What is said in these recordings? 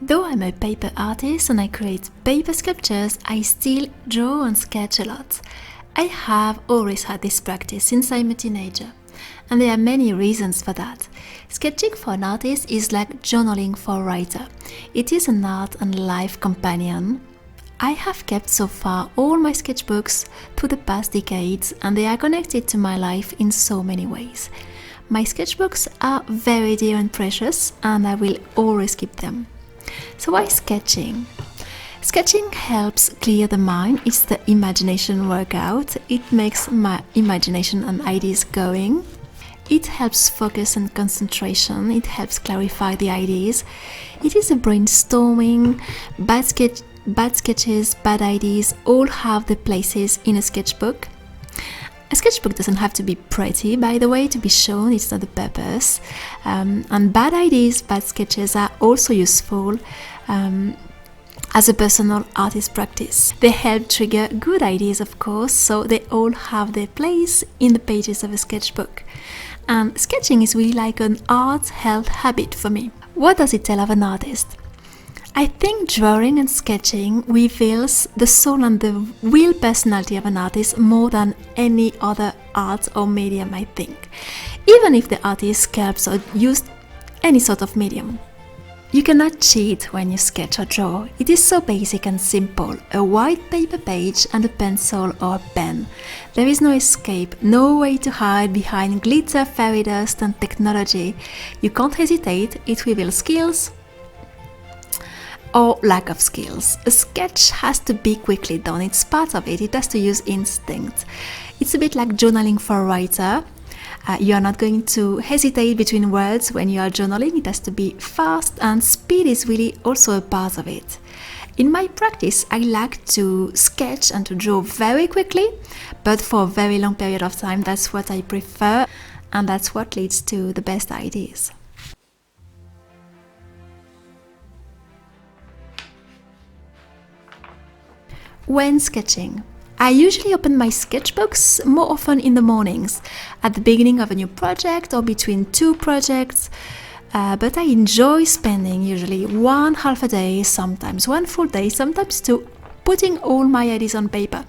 Though I'm a paper artist and I create paper sculptures, I still draw and sketch a lot. I have always had this practice since I'm a teenager, and there are many reasons for that. Sketching for an artist is like journaling for a writer. It is an art and life companion. I have kept so far all my sketchbooks through the past decades, and they are connected to my life in so many ways. My sketchbooks are very dear and precious, and I will always keep them. So why sketching? Sketching helps clear the mind. It's the imagination workout. It makes my imagination and ideas going. It helps focus and concentration. It helps clarify the ideas. It is a brainstorming. Bad sketches, bad ideas all have their places in a sketchbook. A sketchbook doesn't have to be pretty, by the way, to be shown. It's not the purpose. And bad ideas, bad sketches are also useful as a personal artist practice. They help trigger good ideas, of course, so they all have their place in the pages of a sketchbook. And sketching is really like an art health habit for me. What does it tell of an artist? I think drawing and sketching reveals the soul and the real personality of an artist more than any other art or medium, I think. Even if the artist sculpts or used any sort of medium. You cannot cheat when you sketch or draw. It is so basic and simple. A white paper page and a pencil or a pen. There is no escape, no way to hide behind glitter, fairy dust and technology. You can't hesitate, it reveals skills or lack of skills. A sketch has to be quickly done, it's part of it, it has to use instinct. It's a bit like journaling for a writer. You are not going to hesitate between words when you are journaling, it has to be fast, and speed is really also a part of it. In my practice, I like to sketch and to draw very quickly, but for a very long period of time. That's what I prefer, and that's what leads to the best ideas. When sketching, I usually open my sketchbooks more often in the mornings, at the beginning of a new project or between two projects, but I enjoy spending usually one half a day, sometimes one full day, sometimes two, putting all my ideas on paper.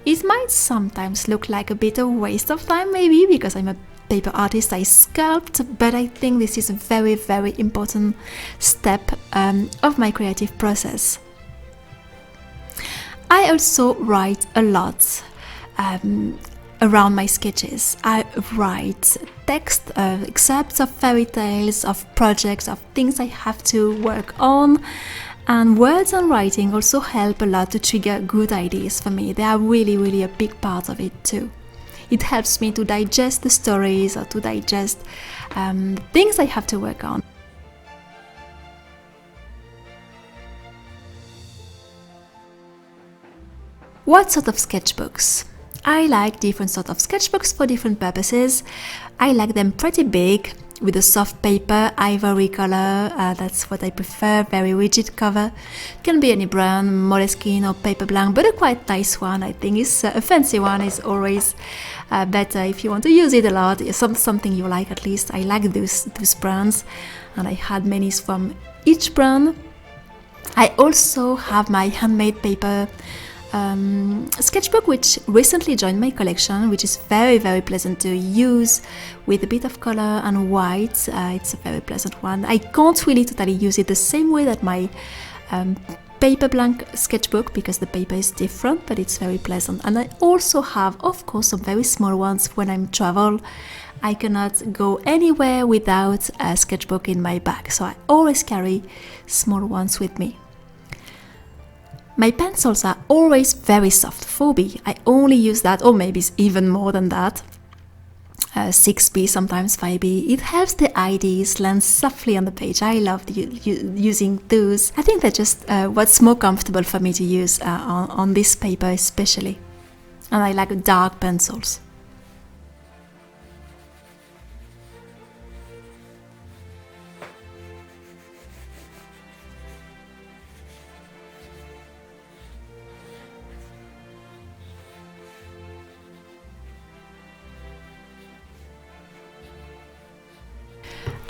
It might sometimes look like a bit of a waste of time, maybe because I'm a paper artist, I sculpt, but I think this is a very, very important step of my creative process. I also write a lot around my sketches. I write text, excerpts of fairy tales, of projects, of things I have to work on. And words and writing also help a lot to trigger good ideas for me. They are really, really a big part of it too. It helps me to digest the stories or to digest things I have to work on. What sort of sketchbooks? I like different sort of sketchbooks for different purposes. I like them pretty big, with a soft paper, ivory color, that's what I prefer, very rigid cover. It can be any brand, Moleskine or paper blank, but a quite nice one, I think. Is a fancy one is always better if you want to use it a lot. Something you like at least. I like those brands, and I had many from each brand. I also have my handmade paper sketchbook, which recently joined my collection, which is very, very pleasant to use with a bit of color and white. It's a very pleasant one. I can't really totally use it the same way that my paper blank sketchbook, because the paper is different, but it's very pleasant. And I also have, of course, some very small ones when I'm travel. I cannot go anywhere without a sketchbook in my bag, so I always carry small ones with me. My pencils are always very soft, 4B. I only use that, or maybe even more than that. 6B, sometimes 5B. It helps the ideas land softly on the page. I love using those. I think they're just what's more comfortable for me to use on this paper especially. And I like dark pencils.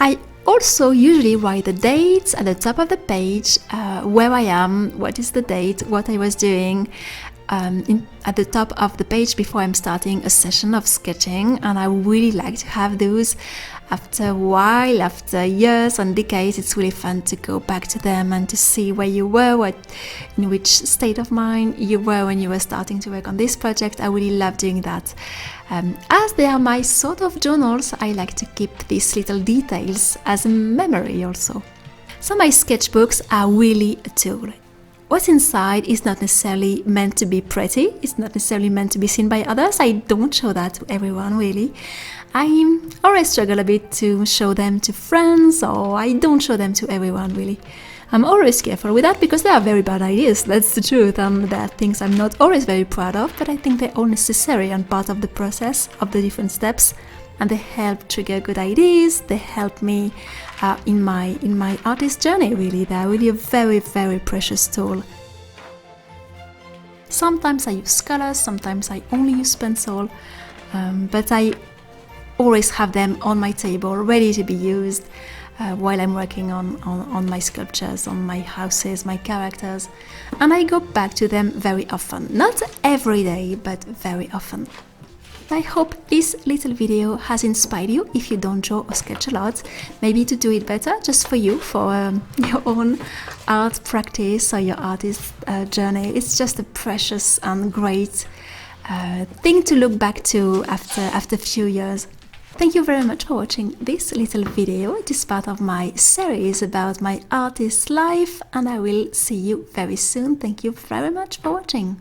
I also usually write the dates at the top of the page, where I am, what is the date, what I was doing, at the top of the page before I'm starting a session of sketching. And I really like to have those. After a while, after years and decades, it's really fun to go back to them and to see where you were, in which state of mind you were when you were starting to work on this project. I really love doing that. As they are my sort of journals, I like to keep these little details as a memory also. So my sketchbooks are really a tool. What's inside is not necessarily meant to be pretty, it's not necessarily meant to be seen by others. I don't show that to everyone, really. I always struggle a bit to show them to friends, or I don't show them to everyone, really. I'm always careful with that because they are very bad ideas, that's the truth, and there are things I'm not always very proud of, but I think they're all necessary and part of the process of the different steps, and they help trigger good ideas. They help me in my artist journey, really. They're really a very, very precious tool. Sometimes I use colors, sometimes I only use pencil, but I always have them on my table, ready to be used while I'm working on my sculptures, on my houses, my characters, and I go back to them very often. Not every day, but very often. I hope this little video has inspired you, if you don't draw or sketch a lot, maybe to do it better, just for you, for your own art practice or your artist journey. It's just a precious and great thing to look back to after a few years. Thank you very much for watching this little video. It is part of my series about my artist life, and I will see you very soon. Thank you very much for watching.